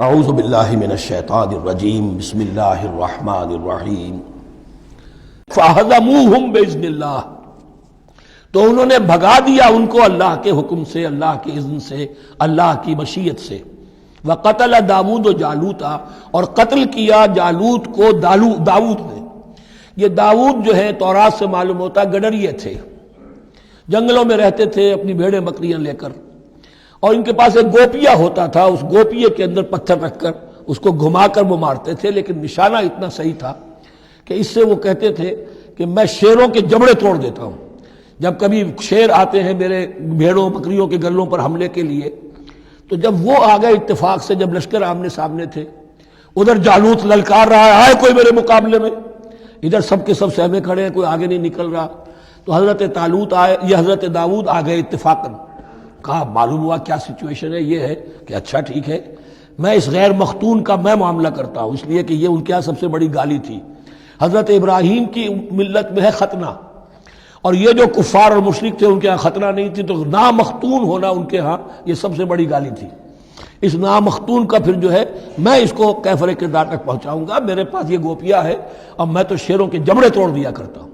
اعوذ باللہ من الشیطان الرجیم بسم اللہ الرحمن الرحیم فَهَزَمُوهُمْ بِإِذْنِ اللَّهِ تو انہوں نے بھگا دیا ان کو اللہ کے حکم سے، اللہ کے اذن سے، اللہ کی مشیت سے۔ وَقَتَلَ داود جالوتا اور قتل کیا جالوت کو داود نے۔ یہ داود جو ہے تورات سے معلوم ہوتا گڈریے تھے، جنگلوں میں رہتے تھے اپنی بھیڑیں بکریاں لے کر، اور ان کے پاس ایک گوپیا ہوتا تھا، اس گوپیے کے اندر پتھر رکھ کر اس کو گھما کر وہ مارتے تھے، لیکن نشانہ اتنا صحیح تھا کہ اس سے وہ کہتے تھے کہ میں شیروں کے جبڑے توڑ دیتا ہوں۔ جب کبھی شیر آتے ہیں میرے بھیڑوں بکریوں کے گلوں پر حملے کے لیے، تو جب وہ آ گئے اتفاق سے، جب لشکر آمنے سامنے تھے، ادھر جالوت للکار رہا ہے کوئی میرے مقابلے میں، ادھر سب کے سب سہمے کھڑے ہیں، کوئی آگے نہیں نکل رہا، تو حضرت طالوت آئے، یہ حضرت داود آ گئے اتفاقاً۔ کہا معلوم ہوا کیا سچویشن ہے، یہ ہے کہ اچھا ٹھیک ہے، میں اس غیر مختون کا میں معاملہ کرتا ہوں، اس لیے کہ یہ ان کے یہاں سب سے بڑی گالی تھی۔ حضرت ابراہیم کی ملت میں ہے ختنہ، اور یہ جو کفار اور مشرک تھے ان کے ہاں ختنہ نہیں تھی، تو نامختون ہونا ان کے ہاں یہ سب سے بڑی گالی تھی۔ اس نامختون کا پھر جو ہے میں اس کو کیفر کردار تک پہنچاؤں گا، میرے پاس یہ گوپیا ہے اور میں تو شیروں کے جبڑے توڑ دیا کرتا ہوں۔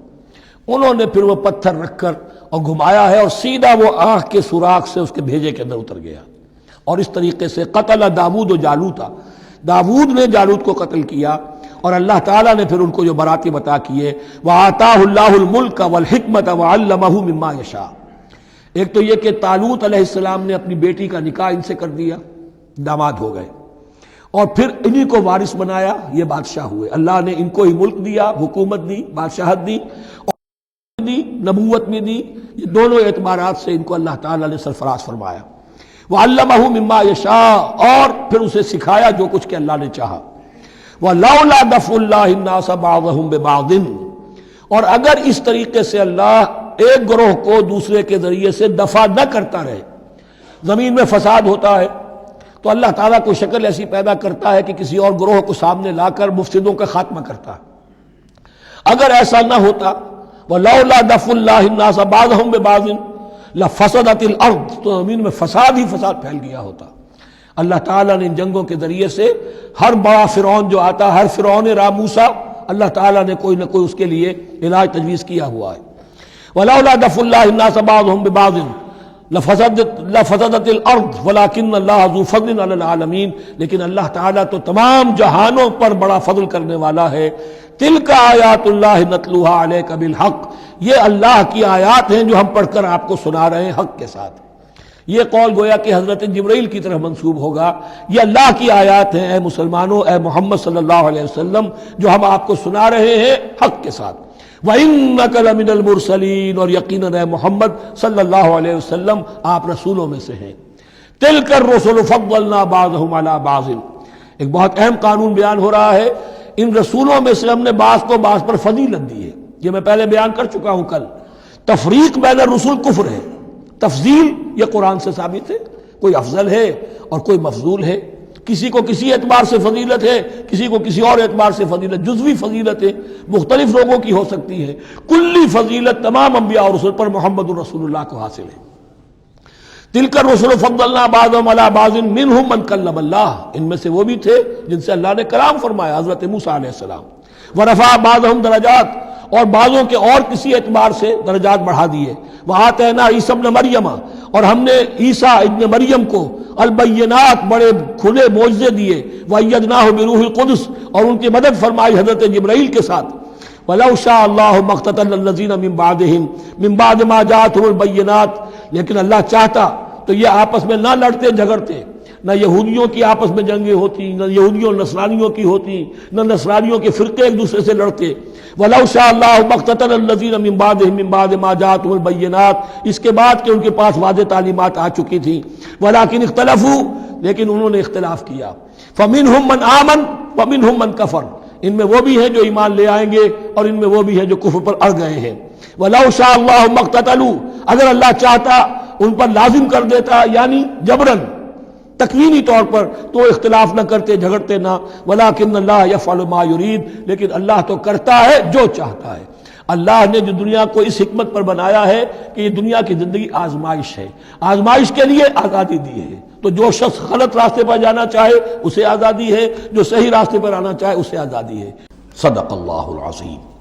انہوں نے پھر وہ پتھر رکھ کر اور گھمایا ہے، اور سیدھا وہ آنکھ کے سوراخ سے اس کے بھیجے کے اندر اتر گیا، اور اس طریقے سے قتل داود و جالوتا، داود نے جالوت کو قتل کیا، اور اللہ تعالیٰ نے پھر ان کو جو براتی بتا کیے، وَآتَاهُ اللَّهُ الْمُلْكَ وَالْحِكْمَةَ وَعَلَّمَهُ مِمَّا يَشَاءُ۔ ایک تو یہ کہ طالوت علیہ السلام نے اپنی بیٹی کا نکاح ان سے کر دیا، داماد ہو گئے، اور پھر انہی کو وارث بنایا، یہ بادشاہ ہوئے۔ اللہ نے ان کو ہی ملک دیا، حکومت دی، بادشاہت دی، دی نبوت میں دی، یہ دونوں اعتبارات سے ان کو اللہ تعالیٰ نے سرفراز فرمایا۔ وَعَلَّمَهُ مِمَّا يَشَاءُ، اور پھر اسے سکھایا جو کچھ کہ اللہ نے چاہا۔ وَلَوْلَا دَفْعُ اللَّهِ النَّاسَ بَعْضَهُمْ بِبَعْضٍ، اور اگر اس طریقے سے اللہ ایک گروہ کو دوسرے کے ذریعے سے دفع نہ کرتا رہے، زمین میں فساد ہوتا ہے تو اللہ تعالیٰ کوئی شکل ایسی پیدا کرتا ہے کہ کسی اور گروہ کو سامنے لا کر مفسدوں کا خاتمہ کرتا ہے۔ اگر ایسا نہ ہوتا، وَلَوْلَا دَفْعُ اللَّهِ النَّاسَ بَعْضَهُمْ بِبَعْضٍ لَفَسَدَتِ الْأَرْضُ، تو زمین میں فساد ہی فساد پھیل گیا ہوتا۔ اللہ تعالیٰ نے ان جنگوں کے ذریعے سے ہر بڑا فرعون جو آتا، ہر فرعون موسیٰ، اللہ تعالیٰ نے کوئی نہ کوئی اس کے لیے علاج تجویز کیا ہوا ہے۔ وَلَوْلَا دَفْعُ اللَّهِ النَّاسَ بَعْضَهُمْ بِبَعْضٍ لفسدت الارض ولكن اللہ ذو فضل علی العالمین، لیکن اللہ تعالیٰ تو تمام جہانوں پر بڑا فضل کرنے والا ہے۔ تلک آیات اللہ نتلوها علیک بالحق، یہ اللہ کی آیات ہیں جو ہم پڑھ کر آپ کو سنا رہے ہیں حق کے ساتھ۔ یہ قول گویا کہ حضرت جبرائیل کی طرف منسوب ہوگا، یہ اللہ کی آیات ہیں اے مسلمانوں، اے محمد صلی اللہ علیہ وسلم، جو ہم آپ کو سنا رہے ہیں حق کے ساتھ۔ وَإِنَّكَ لَمِنَ الْمُرْسَلِينَ، اور یقیناً اے محمد صلی اللہ علیہ وسلم آپ رسولوں میں سے ہیں۔ تِلْكَ الرُّسُلُ فَضَّلْنَا بَعْضَهُمْ عَلَى بَعْضٍ، ایک بہت اہم قانون بیان ہو رہا ہے، ان رسولوں میں سے ہم نے بعض کو بعض پر فضیلت دی ہے۔ یہ میں پہلے بیان کر چکا ہوں کل، تفریق بین الرسل کفر ہے، تفضیل یہ قرآن سے ثابت ہے، کوئی افضل ہے اور کوئی مفضول ہے، کسی کو کسی اعتبار سے فضیلت ہے، کسی کو کسی اور اعتبار سے فضیلت، جزوی فضیلت ہے، مختلف لوگوں کی ہو سکتی ہے، کلی فضیلت تمام انبیاء اور رسول پر محمد الرسول اللہ کو حاصل ہے۔ تلک الرسل فضلنا بعضهم علی بعض منهم من کلم اللہ، ان میں سے وہ بھی تھے جن سے اللہ نے کلام فرمایا، حضرت موسیٰ علیہ السلام۔ ورفع بعضهم درجات، اور بعضوں کے اور کسی اعتبار سے درجات بڑھا دیے۔ وآتینا عیسیٰ ابن مریم، اور ہم نے عیسیٰ ابن مریم کو البینات، بڑے کھلے معجزے دیے۔ وأیدناہ بروح القدس، اور ان کی مدد فرمائی حضرت جبرائیل کے ساتھ۔ وَلَوْ شَاءَ اللَّهُ مَا اقْتَتَلَ الَّذِينَ مِن بَعْدِهِمْ مِن بَعْدِ مَا جَاءَتْهُمُ الْبَيِّنَاتُ، لیکن اللہ چاہتا تو یہ آپس میں نہ لڑتے جھگڑتے، نہ یہودیوں کی آپس میں جنگیں ہوتی، نہ یہودیوں اور نصرانیوں کی ہوتی، نہ نصرانیوں کے فرقے ایک دوسرے سے لڑتے۔ وَلَوْ شَاءَ اللَّهُ مَا اقْتَتَلَ الَّذِينَ مِن بَعْدِهِمْ مِن بَعْدِ مَا جَاءَتْهُمُ الْبَيِّنَاتُ، اس کے بعد کہ ان کے پاس واضح تعلیمات آ چکی تھیں۔ وَلَٰكِنِ اخْتَلَفُوا، لیکن انہوں نے اختلاف کیا۔ فَمِنْهُمْ مَنْ آمَنَ وَمِنْهُمْ مَنْ كَفَرَ، ان میں وہ بھی ہیں جو ایمان لے آئیں گے اور ان میں وہ بھی ہیں جو کفر پر اڑ گئے ہیں۔ وَلَوْ شَاءَ اللَّهُ مَا اقْتَتَلُوا، اگر اللہ چاہتا ان پر لازم کر دیتا، یعنی جبراً تکوینی طور پر، تو اختلاف نہ کرتے، جھگڑتے نہ۔ ولیکن اللہ یفعل ما یرید، لیکن اللہ تو کرتا ہے جو چاہتا ہے۔ اللہ نے جو دنیا کو اس حکمت پر بنایا ہے کہ یہ دنیا کی زندگی آزمائش ہے، آزمائش کے لیے آزادی دی ہے، تو جو شخص غلط راستے پر جانا چاہے اسے آزادی ہے، جو صحیح راستے پر آنا چاہے اسے آزادی ہے۔ صدق اللہ العظیم۔